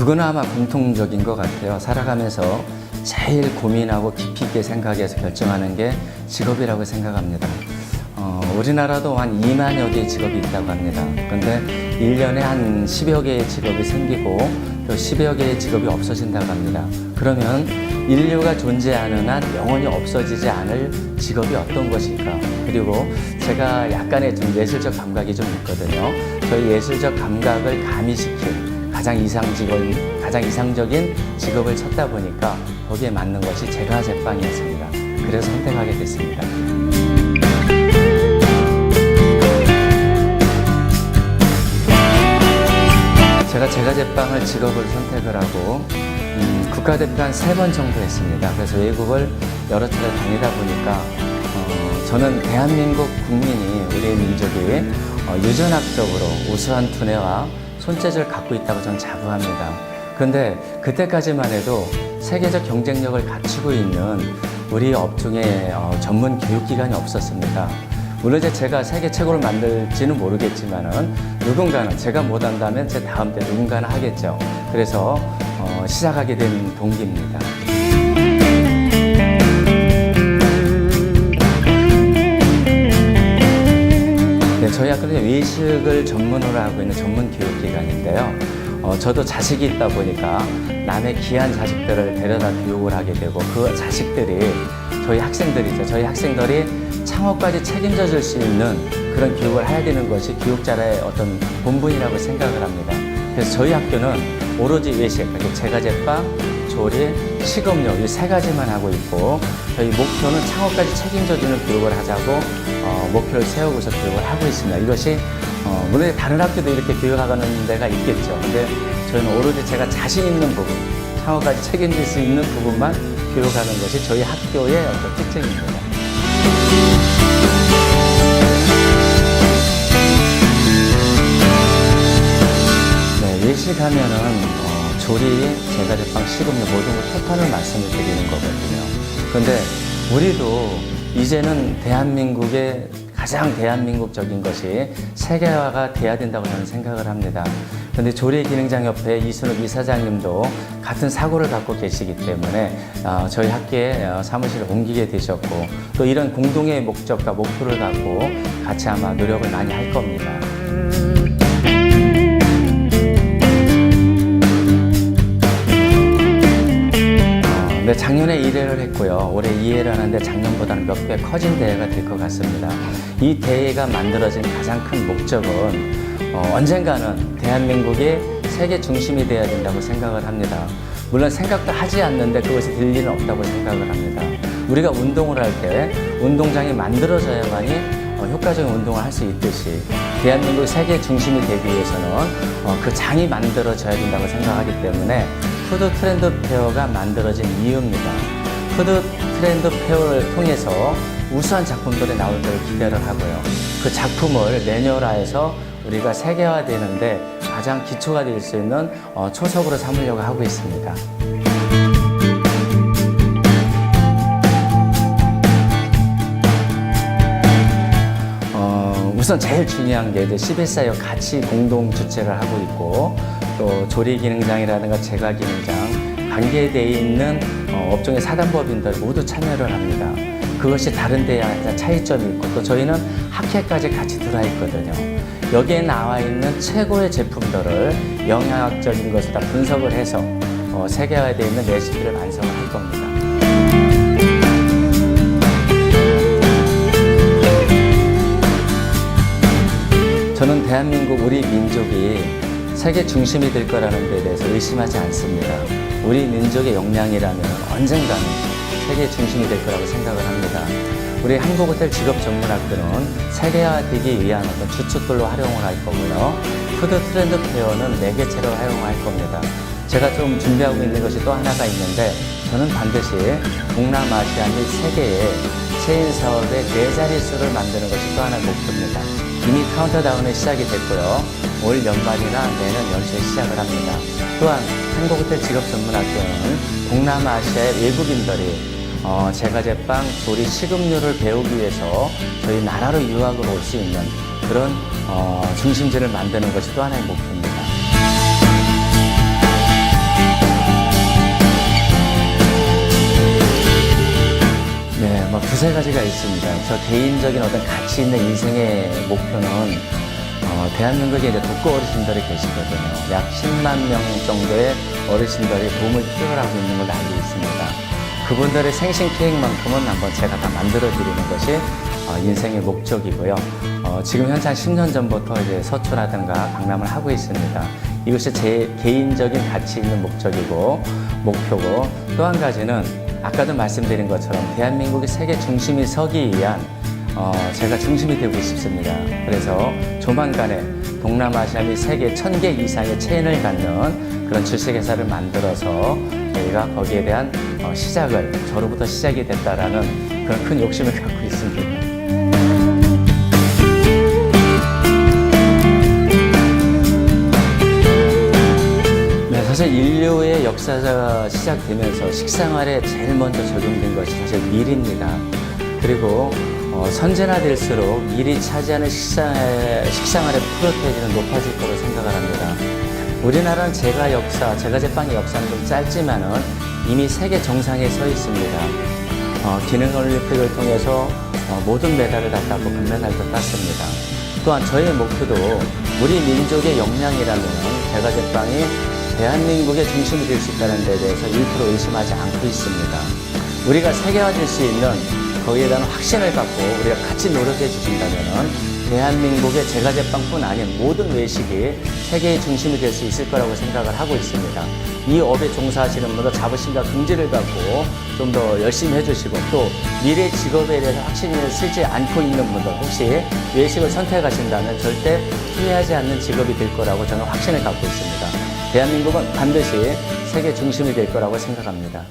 누구나 아마 공통적인 것 같아요. 살아가면서 제일 고민하고 깊이 있게 생각해서 결정하는 게 직업이라고 생각합니다. 우리나라도 한 2만여 개의 직업이 있다고 합니다. 근데 1년에 한 10여 개의 직업이 생기고 또 10여 개의 직업이 없어진다고 합니다. 그러면 인류가 존재하는 한 영원히 없어지지 않을 직업이 어떤 것일까? 그리고 제가 약간의 좀 예술적 감각이 좀 있거든요. 저희 예술적 감각을 가미시킨 가장 이상적인 직업을 찾다 보니까 거기에 맞는 것이 제과 제빵이었습니다. 그래서 선택하게 됐습니다. 제가 제과 제빵을 직업으로 선택을 하고 국가대표 한 3번 정도 했습니다. 그래서 외국을 여러 차례 다니다 보니까 저는 대한민국 국민이 우리 민족이 유전학적으로 우수한 두뇌와 손재주를 갖고 있다고 저는 자부합니다. 그런데 그때까지만 해도 세계적 경쟁력을 갖추고 있는 우리 업종에 전문 교육기관이 없었습니다. 물론 이제 제가 세계 최고를 만들지는 모르겠지만은 누군가는 제가 못한다면 제 다음 때 누군가는 하겠죠. 그래서 시작하게 된 동기입니다. 네, 저희 학교는 외식을 전문으로 하고 있는 전문 교육기관인데요. 저도 자식이 있다 보니까 남의 귀한 자식들을 데려다 교육을 하게 되고 그 자식들이 저희 학생들이죠. 저희 학생들이 창업까지 책임져 줄 수 있는 그런 교육을 해야 되는 것이 교육자의 어떤 본분이라고 생각을 합니다. 그래서 저희 학교는 오로지 외식, 제과 제빵, 조리, 식음료 이 3가지만 하고 있고 저희 목표는 창업까지 책임져 주는 교육을 하자고 목표를 세우고서 교육을 하고 있습니다. 이것이 물론 다른 학교도 이렇게 교육하는 데가 있겠죠. 근데 저희는 오로지 제가 자신 있는 부분, 창업까지 책임질 수 있는 부분만 교육하는 것이 저희 학교의 어떤 특징입니다. 네, 외식하면은 조리, 제과 제빵, 식음료 모든 걸 토탈을 말씀을 드리는 거거든요. 그런데 우리도 이제는 대한민국의 가장 대한민국적인 것이 세계화가 돼야 된다고 저는 생각을 합니다. 그런데 조리기능장협회 이순욱 이사장님도 같은 사고를 갖고 계시기 때문에 저희 학교에 사무실을 옮기게 되셨고 또 이런 공동의 목적과 목표를 갖고 같이 아마 노력을 많이 할 겁니다. 네, 작년에 1회를 했고요. 올해 2회를 하는데 작년보다는 몇 배 커진 대회가 될 것 같습니다. 이 대회가 만들어진 가장 큰 목적은 언젠가는 대한민국이 세계 중심이 돼야 된다고 생각을 합니다. 물론 생각도 하지 않는데 그것이 될 일은 없다고 생각을 합니다. 우리가 운동을 할 때 운동장이 만들어져야만이 효과적인 운동을 할 수 있듯이 대한민국 세계 중심이 되기 위해서는 그 장이 만들어져야 된다고 생각하기 때문에 푸드 트렌드 페어가 만들어진 이유입니다. 푸드 트렌드 페어를 통해서 우수한 작품들이 나올 걸 기대를 하고요. 그 작품을 내년화해서 우리가 세계화되는데 가장 기초가 될 수 있는 초석으로 삼으려고 하고 있습니다. 우선 제일 중요한 게 CBSI와 같이 공동 주최를 하고 있고 또 조리기능장이라든가 제과기능장 관계되어 있는 업종의 사단법인들 모두 참여를 합니다. 그것이 다른 데와 차이점이 있고 또 저희는 학회까지 같이 들어와 있거든요. 여기에 나와 있는 최고의 제품들을 영양학적인 것을 다 분석을 해서 세계화되어 있는 레시피를 완성을 할 겁니다. 저는 대한민국 우리 민족이 세계 중심이 될 거라는 데 대해서 의심하지 않습니다. 우리 민족의 역량이라면 언젠가는 세계 중심이 될 거라고 생각을 합니다. 우리 한국호텔 직업전문학교는 세계화되기 위한 어떤 주춧돌로 활용을 할 거고요. 푸드 트렌드 페어는 매개체로 활용할 겁니다. 제가 좀 준비하고 있는 것이 또 하나가 있는데 저는 반드시 동남아시아 및 세계의 체인 사업의 4자릿수를 만드는 것이 또 하나의 목표입니다. 이미 카운터다운이 시작이 됐고요. 올 연말이나 내년 연초에 시작을 합니다. 또한 한국호텔 직업전문학교는 동남아시아의 외국인들이 제과 제빵, 조리, 식음료를 배우기 위해서 저희 나라로 유학을 올 수 있는 그런 중심지를 만드는 것이 또 하나의 목표입니다. 네, 뭐 두세 가지가 있습니다. 저 개인적인 어떤 가치 있는 인생의 목표는 대한민국에 이제 독거 어르신들이 계시거든요. 약 10만 명 정도의 어르신들이 도움을 필요로 하고 있는 걸로 알고 있습니다. 그분들의 생신 케이크만큼은 한번 제가 다 만들어 드리는 것이 인생의 목적이고요. 지금 현재 한 10년 전부터 이제 서초라든가 강남을 하고 있습니다. 이것이 제 개인적인 가치 있는 목적이고 목표고, 또 한 가지는 아까도 말씀드린 것처럼 대한민국이 세계 중심이 서기 위한 제가 중심이 되고 싶습니다. 그래서 조만간에 동남아시아 및 세계 1000개 이상의 체인을 갖는 그런 주식회사를 만들어서 저희가 거기에 대한 시작을, 저로부터 시작이 됐다라는 그런 큰 욕심을 갖고 있습니다. 사실 인류의 역사가 시작되면서 식생활에 제일 먼저 적용된 것이 사실 밀입니다. 그리고 선진화 될수록 밀이 차지하는 식생활의 프로테인은 높아질 거로 생각을 합니다. 우리나라는 제과제빵의 역사는 좀 짧지만은 이미 세계 정상에 서 있습니다. 기능올림픽을 통해서 모든 메달을 다 따고 금메달도 땄습니다. 또한 저의 목표도 우리 민족의 역량이라면 제과제빵이 대한민국의 중심이 될 수 있다는 데 대해서 1% 의심하지 않고 있습니다. 우리가 세계화될 수 있는 거기에 대한 확신을 갖고 우리가 같이 노력해 주신다면 대한민국의 제과제빵뿐 아닌 모든 외식이 세계의 중심이 될 수 있을 거라고 생각을 하고 있습니다. 이 업에 종사하시는 분들 자부심과 긍지를 갖고 좀 더 열심히 해주시고, 또 미래 직업에 대해서 확신을 쓰지 않고 있는 분들, 혹시 외식을 선택하신다면 절대 후회하지 않는 직업이 될 거라고 저는 확신을 갖고 있습니다. 대한민국은 반드시 세계 중심이 될 거라고 생각합니다.